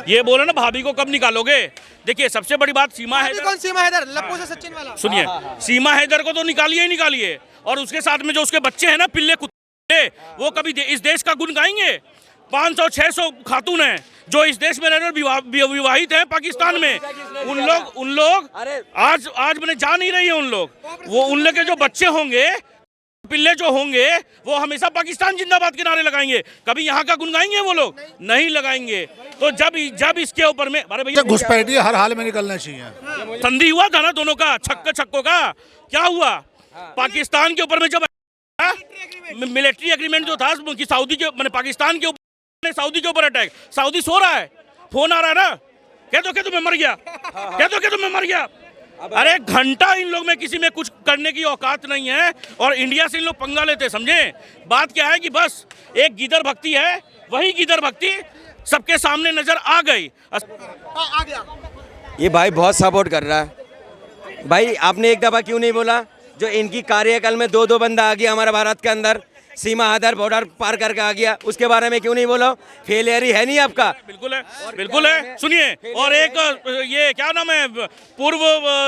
ये बोले ना भाभी को कब निकालोगे। देखिए सबसे बड़ी बात सीमा हैदर। कौन सीमा हैदर? लप्पू से सचिन वाला। सुनिए, सीमा हैदर को तो निकालिए ही निकालिए, और उसके साथ में जो उसके बच्चे हैं ना पिल्ले कुत्ते, वो कभी इस देश का गुण गाएंगे? 500-600 खातून हैं जो इस देश में रहने विवाहित हैं पाकिस्तान में, उन लोग आज मैंने जा नहीं रही है उन लोग, वो उन लोग के जो बच्चे होंगे, पिल्ले जो होंगे, वो हमेशा पाकिस्तान जिंदाबाद के नारे लगाएंगे। कभी यहाँ का गुण गाएंगे वो लोग? नहीं लगाएंगे। तो जब इसके ऊपर में, अरे भैया घुसपैठी हर हाल में निकलना चाहिए। संधि हुआ था ना दोनों का, छक्कों का, क्या हुआ? पाकिस्तान के ऊपर में जब मिलिट्री एग्रीमेंट जो था कि सऊदी के, मैंने पाकिस्तान के ऊपर, सऊदी के ऊपर अटैक, सऊदी सो रहा है, फोन आ रहा है ना, कह दो मैं मर गया, कह दो मैं मर गया। अरे घंटा इन लोग में किसी में कुछ करने की औकात नहीं है, और इंडिया से इन लोग पंगा लेते, समझे? बात क्या है कि बस एक गिदर भक्ति है, वही गिदर भक्ति सबके सामने नजर आ गई। आ गया। ये भाई बहुत सपोर्ट कर रहा है। भाई आपने एक दफा क्यों नहीं बोला, जो इनकी कार्यकाल में 2 बंदा आ गया हमारे भारत के अंदर, सीमा हैदर बॉर्डर पार करके आ गया, उसके बारे में क्यों नहीं बोलो? फेलियर ही है नहीं आपका? बिल्कुल है, बिल्कुल है। सुनिए, और एक ये क्या नाम है, पूर्व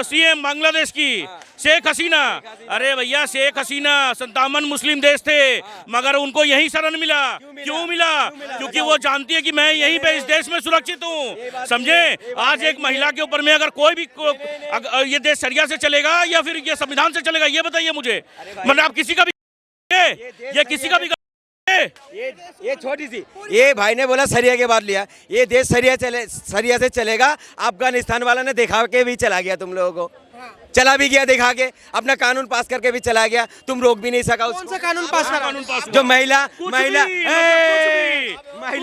सीएम बांग्लादेश की शेख हसीना। अरे भैया शेख हसीना 57 मुस्लिम देश थे, मगर उनको यही शरण मिला। क्यों मिला? क्योंकि वो जानती है कि मैं यहीं पे इस देश में सुरक्षित हूँ, समझे? आज एक महिला के ऊपर में अगर कोई भी ये देश शरिया से चलेगा या फिर ये संविधान से चलेगा, ये बताइए मुझे। मतलब आप किसी का भी, ये किसी का भी, ये छोटी सी, ये भाई ने बोला सरिया के बाद लिया, ये देश सरिया से चलेगा। अफगानिस्तान वाला ने दिखा के भी चला गया, तुम लोगों को चला भी गया दिखा के, अपना कानून पास करके भी चला गया, तुम रोक भी नहीं सका उसको। कौन सा कानून पास करा? जो महिला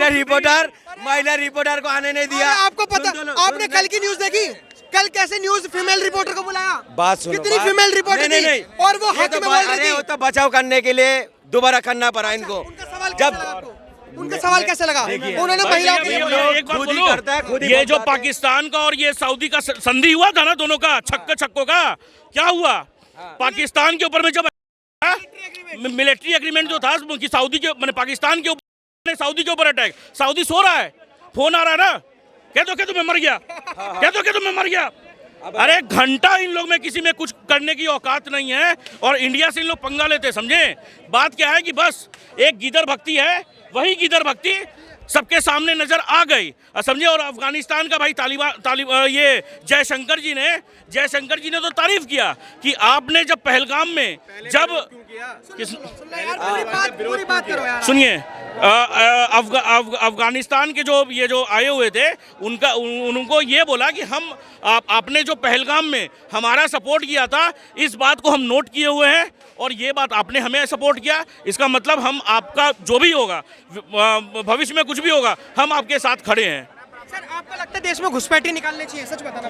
रिपोर्टर को आने नहीं दिया। आपको पता, आपने कल की न्यूज देखी? कल कैसे न्यूज फीमेल रिपोर्टर को बुलाया? बात सुनो, कितनी फीमेल रिपोर्टर नहीं, और वो हक में बोल रही थी। वो तो बचाव करने के लिए दोबारा करना पड़ा इनको। उनका सवाल कैसे लगा? उन्होंने महिलाओं के एक बात बोलो, ये जो पाकिस्तान का और ये सऊदी का संधि हुआ था ना दोनों का, छक्कों का, क्या हुआ? पाकिस्तान के ऊपर में जब मिलिट्री एग्रीमेंट जो था कि सऊदी के, मैंने पाकिस्तान के ऊपर, सऊदी के ऊपर अटैक, सऊदी सो रहा है, फोन आ रहा है ना, कह दो मैं मर गया, कह दो मैं मर गया। अरे घंटा इन लोग में किसी में कुछ करने की औकात नहीं है, और इंडिया से इन लोग पंगा लेते, समझे? बात क्या है कि बस एक गिदर भक्ति है, वही गिदर भक्ति सबके सामने नजर आ गई, समझे? और अफगानिस्तान का भाई ये जयशंकर जी ने तो तारीफ किया कि आपने जब पहलगाम में जब पूरी बात करो यार। सुनिए, अफगानिस्तान के जो आए हुए थे, उनको ये बोला कि हम आपने जो पहलगाम में हमारा सपोर्ट किया था, इस बात को हम नोट किए हुए हैं, और ये बात आपने हमें सपोर्ट किया, इसका मतलब हम आपका जो भी होगा, भविष्य में कुछ भी होगा, हम आपके साथ खड़े हैं। सर आपको लगता है देश में घुसपैठी निकालनी चाहिए? सच बताना।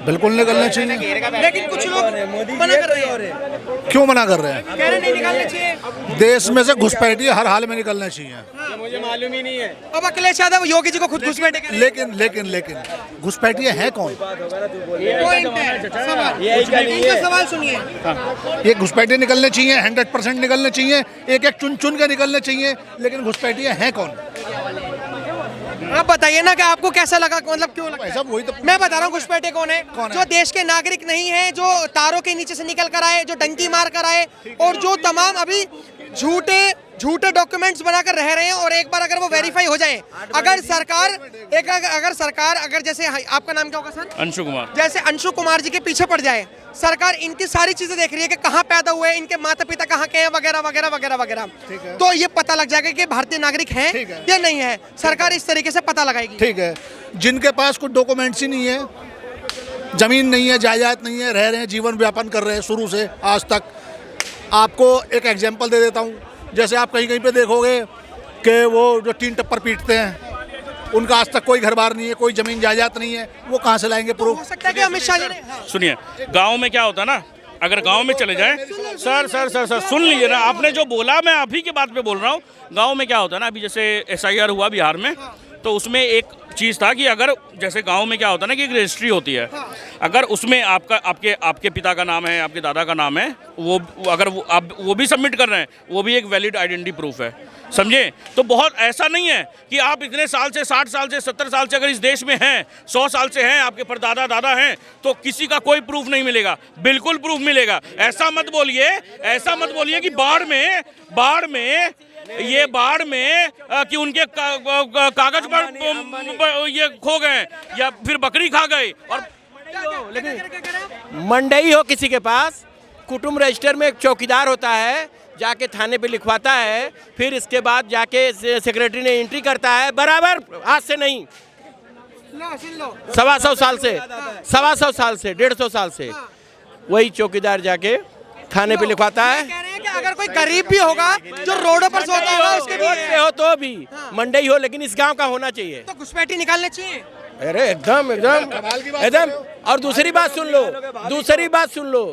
बिल्कुल निकलना चाहिए, लेकिन कुछ लोग मना कर रहे हैं। क्यों मना कर रहे हैं? कह रहे नहीं निकालनी चाहिए। देश में से घुसपैठी हर हाल में निकलना चाहिए। मुझे मालूम ही नहीं है। अब अखिलेश यादव योगी जी को खुद घुसपैठी कह रहे हैं। लेकिन घुसपैठियाँ हैं कौन? इनका सवाल सुनिए। ये घुसपैठियाँ निकलने चाहिए, 100% निकलने चाहिए, एक चुन के निकलने चाहिए, लेकिन घुसपैठियाँ हैं कौन? आप बताइए ना कि आपको कैसा लगा, मतलब क्यों लगता है? वही तो मैं बता रहा हूँ घुसपैठे कौन है? जो देश के नागरिक नहीं है, जो तारों के नीचे से निकल कर आए, जो डंकी मार कर आए, और जो तमाम अभी झूठे डॉक्यूमेंट्स बनाकर रह रहे हैं, और एक बार अगर वो वेरीफाई हो जाए, अगर सरकार अगर जैसे आपका नाम क्या होगा सर? अंशु कुमार। जैसे अंशु कुमार जी के पीछे पड़ जाए, सरकार इनकी सारी चीजें देख रही है कि कहाँ पैदा हुए, इनके माता पिता कहाँ के हैं, वगैरह वगैरह वगैरह वगैरह, तो ये पता लग जाएगा कि भारतीय नागरिक हैं या नहीं है। सरकार इस तरीके से पता लगाएगी। ठीक है, जिनके पास कुछ डॉक्यूमेंट्स ही नहीं है, जमीन नहीं है, जायदाद नहीं है, रह रहे हैं, जीवन व्यापन कर रहे हैं शुरू से आज तक। आपको एक एग्जांपल दे देता हूँ, जैसे आप कहीं पे देखोगे कि वो जो 3 टप्पर पीटते हैं, उनका आज तक कोई घर बार नहीं है, कोई जमीन जायदाद नहीं है, वो कहाँ से लाएंगे प्रूफ? हो सकता है कि अमित शाह जी ने। सुनिए, गांव में क्या होता है ना, अगर गांव में चले जाएं, सर सुन लीजिए ना, आपने जो बोला मैं अभी के बात पे बोल रहा हूँ। गांव में क्या होता है ना, अभी जैसे SIR हुआ बिहार में, तो उसमें एक चीज़ था कि अगर जैसे गांव में क्या होता है ना कि एक रजिस्ट्री होती है, अगर उसमें आपका आपके पिता का नाम है, आपके दादा का नाम है, वो अगर आप वो भी सबमिट कर रहे हैं, वो भी एक वैलिड आइडेंटिटी प्रूफ है, समझे। तो बहुत ऐसा नहीं है कि आप इतने साल से 60 साल से 70 साल से अगर इस देश में हैं, 100 साल से हैं, आपके परदादा दादा हैं, तो किसी का कोई प्रूफ नहीं मिलेगा। बिल्कुल प्रूफ मिलेगा। ऐसा मत बोलिए कि बाढ़ में कि उनके कागज पर ये खो गए या फिर बकरी खा गए। और मंडई हो किसी के पास, कुटुंब रजिस्टर में एक चौकीदार होता है, जाके थाने पे लिखवाता है, फिर इसके बाद जाके सेक्रेटरी ने एंट्री करता है, बराबर आज से नहीं, 125 साल से, 125 साल से, 150 साल से वही चौकीदार जाके थाने पे लिखवाता है। कह रहे हैं कि अगर कोई गरीब भी होगा जो रोडों पर सोता होगा उसके भी रोड पे हो तो भी मंडई हो, लेकिन इस गांव का होना चाहिए। तो घुसपैठी निकालने चाहिए। अरे एकदम एकदम एकदम। और दूसरी बात सुन लो,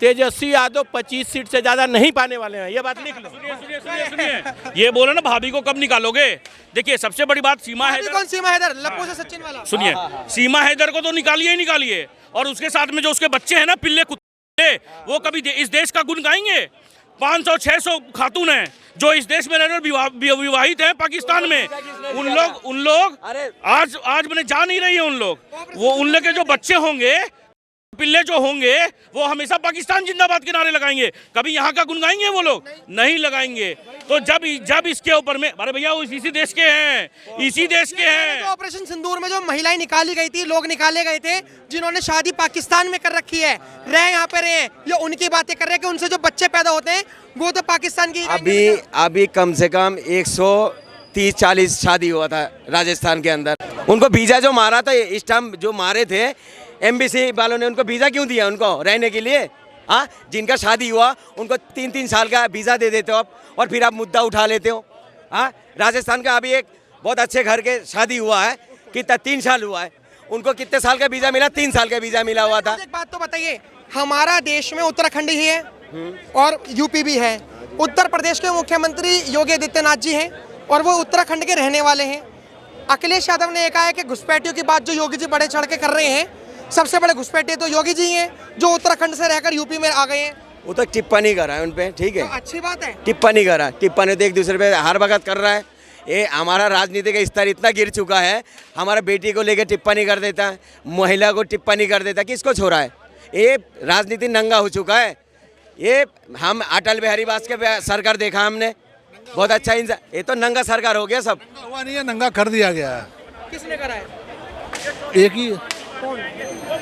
तेजस्वी यादव 25 सीट से ज्यादा नहीं पाने वाले हैं, ये बात लिख लो। सुनिए, ये बोलो ना भाभी को कब निकालोगे। देखिए सबसे बड़ी बात सीमा हैदर। कौन सीमा हैदर? लप्पू से सचिन वाला। सुनिए, सीमा हैदर को तो निकालिए, और उसके साथ में जो उसके बच्चे हैं ना, पिल्ले कुत्ते, वो कभी इस देश का गुण गाएंगे? 500-600 खातून हैं जो इस देश में रहने विवाहित हैं पाकिस्तान में। उन लोग आज मैंने जा नहीं रही है उन लोग के जो बच्चे होंगे, पिल्ले जो होंगे, वो हमेशा पाकिस्तान जिंदाबाद के नारे लगाएंगे। कभी यहाँ का गुण गाएंगे वो लोग? नहीं लगाएंगे। तो जब इसके ऊपर में, अरे भैया वो इसी देश के हैं, तो ऑपरेशन सिंदूर में जो महिलाएं निकाली गई थी, लोग निकाले गए थे जिन्होंने शादी पाकिस्तान में कर रखी है, रहे यहाँ पे रहे, ये उनकी बातें कर रहे हैं कि उनसे जो बच्चे पैदा होते हैं वो तो पाकिस्तान की। अभी कम से कम 130-40 शादी हुआ था राजस्थान के अंदर। उनको वीजा जो मारा था, इस टाइम जो मारे थे एमबीसी वालों ने, उनको वीजा क्यों दिया उनको रहने के लिए? हाँ, जिनका शादी हुआ उनको 3-3 साल का वीजा दे देते हो आप, और फिर आप मुद्दा उठा लेते हो। हाँ, राजस्थान का अभी एक बहुत अच्छे घर के शादी हुआ है, कितना 3 साल हुआ है, उनको कितने साल का वीजा मिला? 3 साल का वीजा मिला हुआ था। एक बात तो बताइए, हमारा देश में उत्तराखंड ही है और यूपी भी है। उत्तर प्रदेश के मुख्यमंत्री योगी आदित्यनाथ जी हैं और वो उत्तराखंड के रहने वाले हैं। अखिलेश यादव ने कहा है कि घुसपैठियों की बात जो योगी जी बड़े चढ़ के कर रहे हैं, सबसे बड़े घुसपैठिए तो योगी जी हैं जो उत्तराखंड से रहकर यूपी में आ गए हैं। वो तो टिप्पणी कर रहा है उन पे, ठीक है, तो अच्छी बात है। टिप्पणी कर रहा है, टिप्पणी तो एक दूसरे पे हर वक्त कर रहा है। ये हमारा राजनीति का स्तर इतना गिर चुका है, हमारा बेटी को लेकर टिप्पणी कर देता है, महिला को टिप्पणी कर देता है, किसको छोड़ा है? ये राजनीति नंगा हो चुका है। ये हम अटल बिहारी वाजपेयी सरकार देखा हमने, बहुत अच्छा इंसान, ये तो नंगा सरकार हो गया। सब हुआ नहीं है, नंगा कर दिया गया है। किसने करा है? एक ही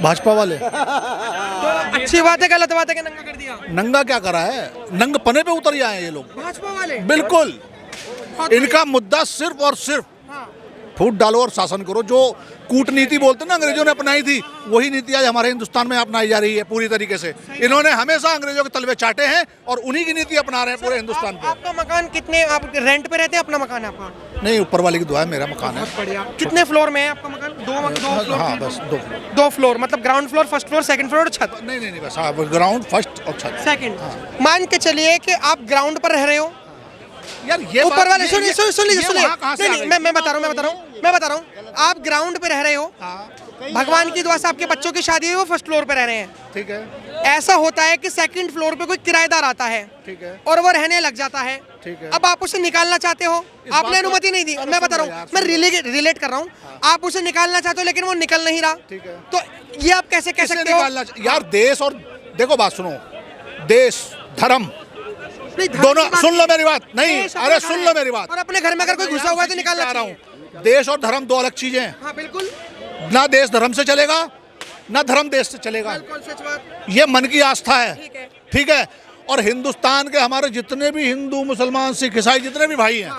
भाजपा वाले। तो अच्छी बात है, गलत बात है कि नंगा कर दिया? नंगा क्या करा है, नंग पने पे उतर आए हैं ये लोग, भाजपा वाले। बिल्कुल। इनका मुद्दा सिर्फ और सिर्फ फूट डालो और शासन करो। जो कूटनीति बोलते ना अंग्रेजों ने अपनाई थी, वही नीति आज हमारे हिंदुस्तान में अपनाई जा रही है पूरी तरीके से। इन्होंने हमेशा अंग्रेजों के तलवे चाटे हैं और उन्हीं की नीति अपना रहे हैं पूरे हिंदुस्तान पे। आपका मकान कितने, आप रेंट पे रहते हैं? अपना मकान है आपका? नहीं, ऊपर वाले की दुआ है, मेरा मकान है। बढ़िया। कितने फ्लोर में है आपका मकान? दो फ्लोर? हाँ, बस 2। 2 फ्लोर मतलब ground floor, first floor, second floor और छत? नहीं, बस हाँ, ग्राउंड, फर्स्ट और छत। सेकंड। मान के चलिए कि आप ग्राउंड पर रह रहे हो यार, ये ऊपर वाले, सुन लीजिए। नहीं, मैं बता रहा हूँ, आप ग्राउंड पे रह रहे हो, भगवान की दुआ से आपके बच्चों की शादी हुई, वो फर्स्ट फ्लोर पे रह रहे हैं, ठीक है। ऐसा होता है कि सेकंड फ्लोर पे कोई किराएदार आता है, ठीक है, और वो रहने लग जाता है, ठीक है। अब आप उसे निकालना चाहते हो, आपने अनुमति नहीं दी। मैं बता रहा हूँ, मैं रिलेट कर रहा हूँ, आप उसे निकालना चाहते हो लेकिन वो निकल नहीं रहा, ठीक है। तो ये आप कैसे कह सकते हो? यार, देश और देखो, बात सुनो, देश धर्म दोनों, सुन लो मेरी बात। नहीं, अरे सुन लो मेरी बात। और अपने घर में अगर कोई घुसा हुआ है तो निकालना रहा हूँ। देश और धर्म 2 अलग चीजें हैं। हाँ बिल्कुल, ना देश धर्म से चलेगा, ना धर्म देश से चलेगा। सच बात। ये मन की आस्था है, ठीक है। और हिंदुस्तान के हमारे जितने भी हिंदू, मुसलमान, सिख, ईसाई जितने भी भाई हैं,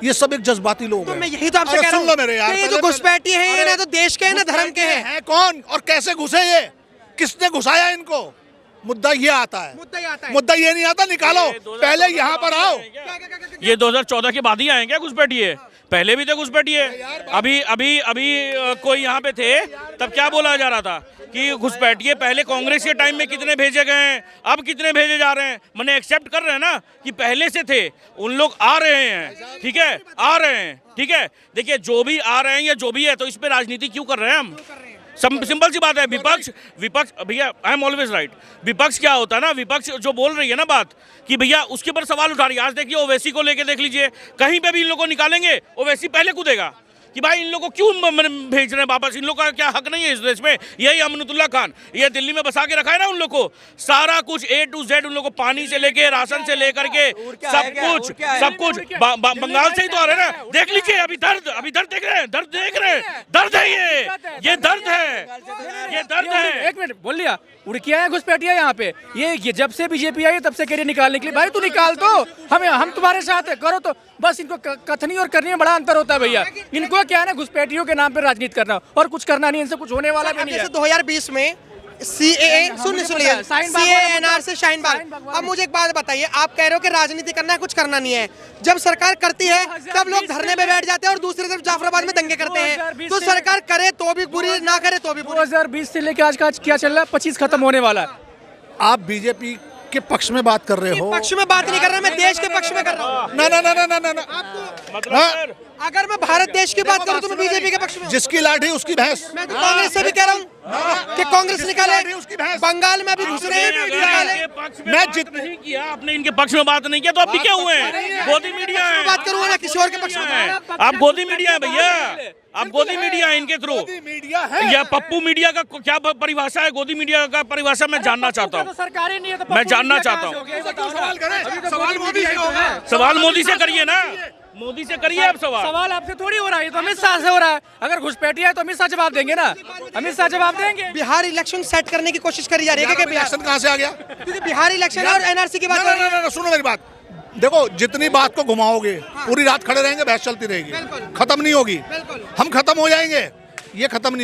ये सब एक जज्बाती लोग हैं। मैं यही तो आपसे कह रहा हूँ, सुन लो मेरे यार, ये जो घुसपैठी हैं, ये ना तो देश के हैं ना धर्म के हैं। कौन और कैसे घुसे, ये किसने घुसाया इनको? मुद्दा ये आता है, मुद्दा ये नहीं आता। निकालो, पहले यहाँ पर आओ। ये 2014 के बाद ही आए क्या घुसपैठिए? पहले भी थे घुसपैठिए। अभी कोई यहाँ पे थे, तब क्या बोला जा रहा था कि घुसपैठिए पहले कांग्रेस के टाइम में कितने भेजे गए हैं, अब कितने भेजे जा रहे हैं। मैंने एक्सेप्ट कर रहे हैं ना कि पहले से थे, उन लोग आ रहे हैं, ठीक है, आ रहे हैं, ठीक है। देखिए, जो भी आ रहे हैं या जो भी है, तो इस पे राजनीति क्यों कर रहे हैं हम? सिंपल सी बात है। विपक्ष भैया, आई एम ऑलवेज राइट। विपक्ष क्या होता है ना, विपक्ष जो बोल रही है ना बात कि भैया उसके ऊपर सवाल उठा रही है। आज देखिए ओवैसी को लेके देख लीजिए, कहीं पे भी इन लोगों को निकालेंगे ओवैसी पहले कूदेगा कि भाई इन लोगों को क्यों भेज रहे हैं वापस, इन लोगों का क्या हक नहीं है इस देश में। यही अमनतुल्ला खान ये दिल्ली में बसा के रखा है ना उन लोग को, सारा कुछ A to Z उन लोग को, पानी से लेके राशन से लेकर के सब कुछ बंगाल से ही तो आ रहे हैं ना। देख लीजिए अभी दर्द देख रहे हैं, दर्द है, ये दर्द है। एक मिनट बोल लिया, उड़किया है घुसपैठिया यहाँ पे। ये जब से बीजेपी आई है तब से कह रही निकालने के लिए। भाई तू निकाल दो, हम तुम्हारे साथ है, करो तो। बस इनको कथनी और करनी में बड़ा अंतर होता है भैया। इनको क्या है ना, घुसपैठियों के नाम पे राजनीति करना और कुछ करना नहीं, इनसे कुछ होने वाला भी नहीं है। 2020 में CAA सुनिए CAA से शाहीन बाग। अब मुझे एक बात बताइए, आप कह रहे हो कि राजनीति करना है, कुछ करना नहीं है। जब सरकार करती है तब लोग धरने में बैठ जाते हैं और दूसरी तरफ जाफराबाद में दंगे करते हैं। तो सरकार करे तो भी बुरी, ना करे तो भी बुरी। 2020 से लेके आज का क्या चल रहा है, 25 खत्म होने वाला है। आप बीजेपी के पक्ष में बात कर रहे हो। पक्ष में बात नहीं कर रहा, मैं देश के पक्ष में कर रहा हूँ। ना। मतलब अगर मैं भारत देश की बात करूँ तो मैं बीजेपी के पक्ष में हूँ। जिसकी लाठी उसकी भैंस। मैं तो कांग्रेस से भी कह रहा हूँ कि कांग्रेस निकाले, बंगाल में अभी घुस रहे हैं, मैं नहीं किया, आपने इनके पक्ष में बात नहीं किया तो अब भी क्या हुए हैं, गोदी मीडिया है। बात करूँगा ना किसी और के पक्ष में। आप गोदी मीडिया है भैया, आप गोदी मीडिया है इनके थ्रू। मीडिया है या पप्पू मीडिया का क्या परिभाषा है, गोदी मीडिया का परिभाषा मैं जानना चाहता हूँ। सरकारी नहीं है तो मैं जानना चाहता हूँ। सवाल मोदी से करिए ना, मोदी से करिए आप सवाल आपसे थोड़ी हो रहा है, ये तो अमित शाह से हो रहा है। अगर घुसपैठिया है तो अमित शाह जवाब देंगे ना, अमित शाह जवाब देंगे। बिहार इलेक्शन सेट करने की कोशिश करी जा रही है कि इलेक्शन कहाँ से आ गया? क्योंकि बिहार इलेक्शन और NRC की बात। ना, सुनो मेरी बात। देखो जितनी बात को घुमाओगे पूरी रात खड़े रहेंगे, बहस चलती रहेगी, खत्म नहीं होगी। हम खत्म हो जाएंगे, ये खत्म नहीं